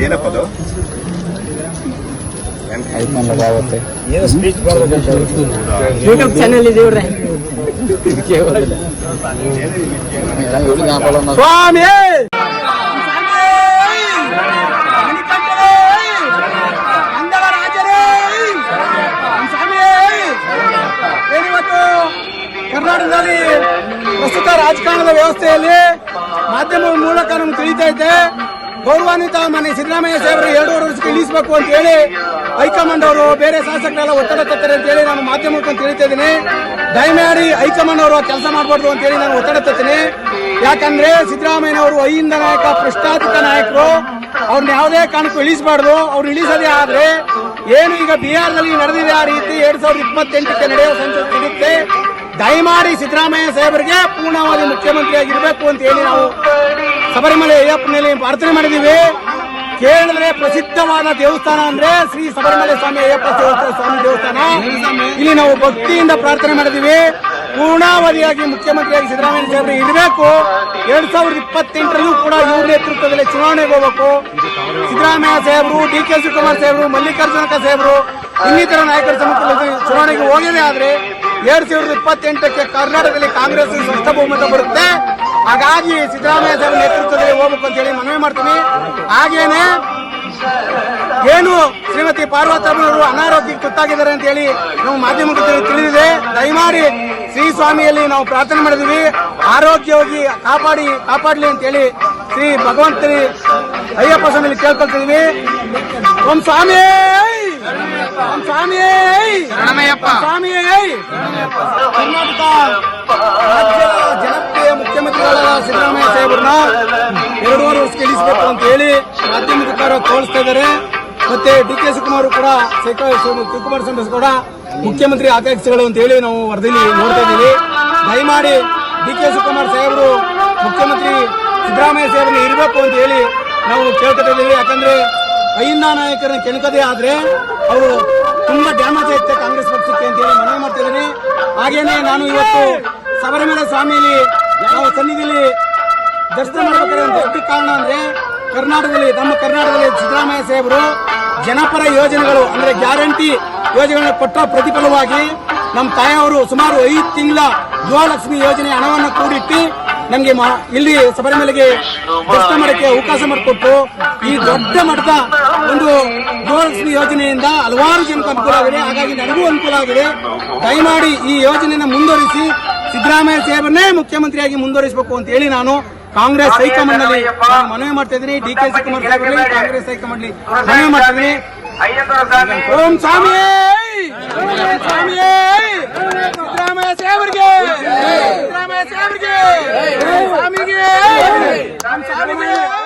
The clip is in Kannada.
ಏನಪ್ಪದು ಯೂಟ್ಯೂಬ್ ಚಾನೆಲ್ ಇದೆ ಸ್ವಾಮಿ ಕರ್ನಾಟಕದಲ್ಲಿ ಪ್ರಸ್ತುತ ರಾಜಕಾರಣದ ವ್ಯವಸ್ಥೆಯಲ್ಲಿ ಮಾಧ್ಯಮದ ಮೂಲಕ ನಮ್ಗೆ ತಿಳಿತಾ ಇದೆ. ಗೌರವಾನ್ವಿತ ಮಾನ್ಯ ಸಿದ್ದರಾಮಯ್ಯ ಸಾಹೇಬರು 2.5 ವರ್ಷಕ್ಕೆ ಇಳಿಸಬೇಕು ಅಂತ ಹೇಳಿ ಹೈಕಮಾಂಡ್ ಅವರು ಬೇರೆ ಶಾಸಕರೆಲ್ಲ ಒತ್ತಡ ತರ್ತಾರೆ ಅಂತ ಹೇಳಿ ನಾನು ಮಾಧ್ಯಮಕ್ಕೆ ತಿಳಿತಾ ಇದ್ದೀನಿ. ದಯಮಾಡಿ ಹೈಕಮಾಂಡ್ ಅವರು ಕೆಲಸ ಮಾಡಬಾರ್ದು ಅಂತ ಹೇಳಿ ನಾನು ಒತ್ತಡ ತರ್ತೀನಿ. ಯಾಕಂದ್ರೆ ಸಿದ್ದರಾಮಯ್ಯನವರು ಅಹಿಂದ ನಾಯಕ, ಭ್ರಷ್ಟಾಧಿಕ ನಾಯಕರು. ಅವ್ರನ್ನ ಯಾವುದೇ ಕಾರಣಕ್ಕೂ ಇಳಿಸಬಾರ್ದು. ಅವ್ರು ಇಳಿಸೋದೇ ಆದ್ರೆ ಏನು ಈಗ ಬಿಹಾರದಲ್ಲಿ ನಡೆದಿದೆ ಆ ರೀತಿ 2028ಕ್ಕೆ ನಡೆಯುವ ಸಂಸತ್ ಸಿಗುತ್ತೆ. ದಯಮಾಡಿ ಸಿದ್ದರಾಮಯ್ಯ ಸಾಹೇಬರಿಗೆ ಪೂರ್ಣಾವಧಿ ಮುಖ್ಯಮಂತ್ರಿಯಾಗಿರ್ಬೇಕು ಅಂತ ಹೇಳಿ ನಾವು ಶಬರಿಮಲೆ ಅಯ್ಯಪ್ಪನಲ್ಲಿ ಪ್ರಾರ್ಥನೆ ಮಾಡಿದೀವಿ. ಕೇರಳದ ಪ್ರಸಿದ್ಧವಾದ ದೇವಸ್ಥಾನ ಅಂದ್ರೆ ಶ್ರೀ ಶಬರಿಮಲೆ ಸ್ವಾಮಿ ಅಯ್ಯಪ್ಪ ಸ್ವಾಮಿ ದೇವಸ್ಥಾನ. ಇಲ್ಲಿ ನಾವು ಭಕ್ತಿಯಿಂದ ಪ್ರಾರ್ಥನೆ ಮಾಡಿದೀವಿ. ಪೂರ್ಣಾವಧಿಯಾಗಿ ಮುಖ್ಯಮಂತ್ರಿಯಾಗಿ ಸಿದ್ದರಾಮಯ್ಯ ಸಾಹೇಬರು ಇರಬೇಕು. 2028ರಲ್ಲೂ ಕೂಡ ಇವ್ರ ನೇತೃತ್ವದಲ್ಲಿ ಚುನಾವಣೆಗೆ ಹೋಗಬೇಕು. ಸಿದ್ದರಾಮಯ್ಯ ಸಾಹೇಬರು, ಡಿ.ಕೆ. ಶಿವಕುಮಾರ್ ಸಾಹೇಬರು, ಮಲ್ಲಿಕಾರ್ಜುನ ಸಾಹೇಬರು ಇನ್ನಿತರ ನಾಯಕರ ಸಮ್ಮುಖದಲ್ಲಿ ಚುನಾವಣೆಗೆ ಹೋಗದೇ ಆದ್ರೆ 2028ಕ್ಕೆ ಕರ್ನಾಟಕದಲ್ಲಿ ಕಾಂಗ್ರೆಸ್ ಸ್ಪಷ್ಟ ಬಹುಮತ ಬರುತ್ತೆ. ಹಾಗಾಗಿ ಸಿದ್ದರಾಮಯ್ಯ ಸಾಹೇಬರ ನೇತೃತ್ವದಲ್ಲಿ ಹೋಗ್ಬೇಕು ಅಂತ ಹೇಳಿ ಮನವಿ ಮಾಡ್ತೀನಿ. ಹಾಗೇನೆ ಏನು ಶ್ರೀಮತಿ ಪಾರ್ವತಮ್ಮನವರು ಅನಾರೋಗ್ಯಕ್ಕೆ ತುತ್ತಾಗಿದ್ದಾರೆ ಅಂತ ಹೇಳಿ ನಾವು ಮಾಧ್ಯಮಕ್ಕೆ ತಿಳಿದಿದೆ. ದಯಮಾಡಿ ಶ್ರೀ ಸ್ವಾಮಿಯಲ್ಲಿ ನಾವು ಪ್ರಾರ್ಥನೆ ಮಾಡಿದ್ವಿ, ಆರೋಗ್ಯವಾಗಿ ಕಾಪಾಡಲಿ ಅಂತ ಹೇಳಿ ಶ್ರೀ ಭಗವಂತನಿ ಅಯ್ಯಪ್ಪ ಸ್ವಾಮಿಯಲ್ಲಿ ಕೇಳ್ಕೊಳ್ತಿದ್ವಿ. ಓಂ ಸ್ವಾಮಿ ಸ್ವಾಮಿ ಸ್ವಾಮಿ. ಕರ್ನಾಟಕ ರಾಜ್ಯದ ಜನಪ್ರಿಯ ಮುಖ್ಯಮಂತ್ರಿಗಳಾದ ಸಿದ್ದರಾಮಯ್ಯ ಸಾಹೇಬರನ್ನ 2.5 ವರ್ಷಕ್ಕೆ ಇಳಿಸಬೇಕು ಅಂತ ಹೇಳಿ ಮಾಧ್ಯಮಕಾರ ತೋರಿಸ್ತಾ ಇದ್ದಾರೆ. ಮತ್ತೆ ಡಿ.ಕೆ. ಶಿವಕುಮಾರ್ ಕೂಡ ಶಿವಕುಮಾರ್ ಕೂಡ ಮುಖ್ಯಮಂತ್ರಿ ಆಕಾಂಕ್ಷಿಗಳು ಅಂತ ಹೇಳಿ ನಾವು ವರದಿಯಲ್ಲಿ ನೋಡ್ತಾ ಇದ್ದೀವಿ. ದಯಮಾಡಿ ಡಿ.ಕೆ. ಶಿವಕುಮಾರ್ ಸಾಹೇಬರು ಮುಖ್ಯಮಂತ್ರಿ ಸಿದ್ದರಾಮಯ್ಯ ಸಾಹೇಬರನ್ನ ಇರಬೇಕು ಅಂತ ಹೇಳಿ ನಾವು ಕೇಳ್ತಾ ಇದ್ದೀವಿ. ಯಾಕಂದ್ರೆ ಅಹಿಂದ ನಾಯಕರನ್ನ ಕೆಣಕದೇ ಆದ್ರೆ ಅವರು ತುಂಬಾ ಡ್ಯಾಮೇಜ್ ಆಗುತ್ತೆ ಕಾಂಗ್ರೆಸ್ ಪಕ್ಷಕ್ಕೆ ಅಂತ ಹೇಳಿ ಮನವಿ ಮಾಡ್ತಾ ಇದ್ದೀನಿ. ಹಾಗೇನೆ ನಾನು ಇವತ್ತು ಶಬರಿಮಲೆ ಸ್ವಾಮಿಯಲ್ಲಿ ನಾವು ಸನ್ನಿಧಿಯಲ್ಲಿ ದರ್ಶನ ಮಾಡಬೇಕಾದ ದೊಡ್ಡ ಕಾರಣ ಅಂದ್ರೆ ನಮ್ಮ ಕರ್ನಾಟಕದಲ್ಲಿ ಸಿದ್ದರಾಮಯ್ಯ ಸಾಹೇಬರು ಜನಪರ ಯೋಜನೆಗಳು ಅಂದ್ರೆ ಗ್ಯಾರಂಟಿ ಯೋಜನೆಗಳನ್ನ ಕೊಟ್ಟ ಪ್ರತಿಫಲವಾಗಿ ನಮ್ಮ ತಾಯಿಯವರು ಸುಮಾರು 5 ತಿಂಗಳ ಗೃಹಲಕ್ಷ್ಮಿ ಯೋಜನೆ ಹಣವನ್ನು ಕೂಡಿಟ್ಟು ನಮಗೆ ಇಲ್ಲಿ ಶಬರಿಮಲೆಗೆ ದರ್ಶನ ಮಾಡಕ್ಕೆ ಅವಕಾಶ ಮಾಡಿಕೊಟ್ಟು ಈ ದೊಡ್ಡ ಮಟ್ಟದ ಒಂದು ಗೃಹಲಕ್ಷ್ಮಿ ಯೋಜನೆಯಿಂದ ಹಲವಾರು ಜನಕ್ಕೆ ಅನುಕೂಲ ಆಗಿದೆ. ಹಾಗಾಗಿ ನನಗೂ ಅನುಕೂಲ ಆಗಿದೆ. ದಯಮಾಡಿ ಈ ಯೋಜನೆಯನ್ನು ಮುಂದುವರಿಸಿ ಸಿದ್ದರಾಮಯ್ಯ ಸಾಹೇಬರನ್ನೇ ಮುಖ್ಯಮಂತ್ರಿಯಾಗಿ ಮುಂದುವರಿಸಬೇಕು ಅಂತ ಹೇಳಿ ನಾನು ಕಾಂಗ್ರೆಸ್ ಹೈಕಮಾಂಡ್ ನಲ್ಲಿ ಮನವಿ ಮಾಡ್ತಾ ಇದ್ದೀನಿ. ಡಿ.ಕೆ. ಶಿವಕುಮಾರ್ ಸಾಹೇಬರಲ್ಲಿ ಕಾಂಗ್ರೆಸ್ ಹೈಕಮಾಂಡ್ ಮನವಿ ಮಾಡ್ತಾ ಇದ್ದೀನಿ. ಓಂ ಸ್ವಾಮಿ ಸ್ವಾಮಿ ಸಿದ್ದರಾಮಯ್ಯ ಸಾಹೇಬರಿಗೆ ಸ್ವಾಮಿಗೆ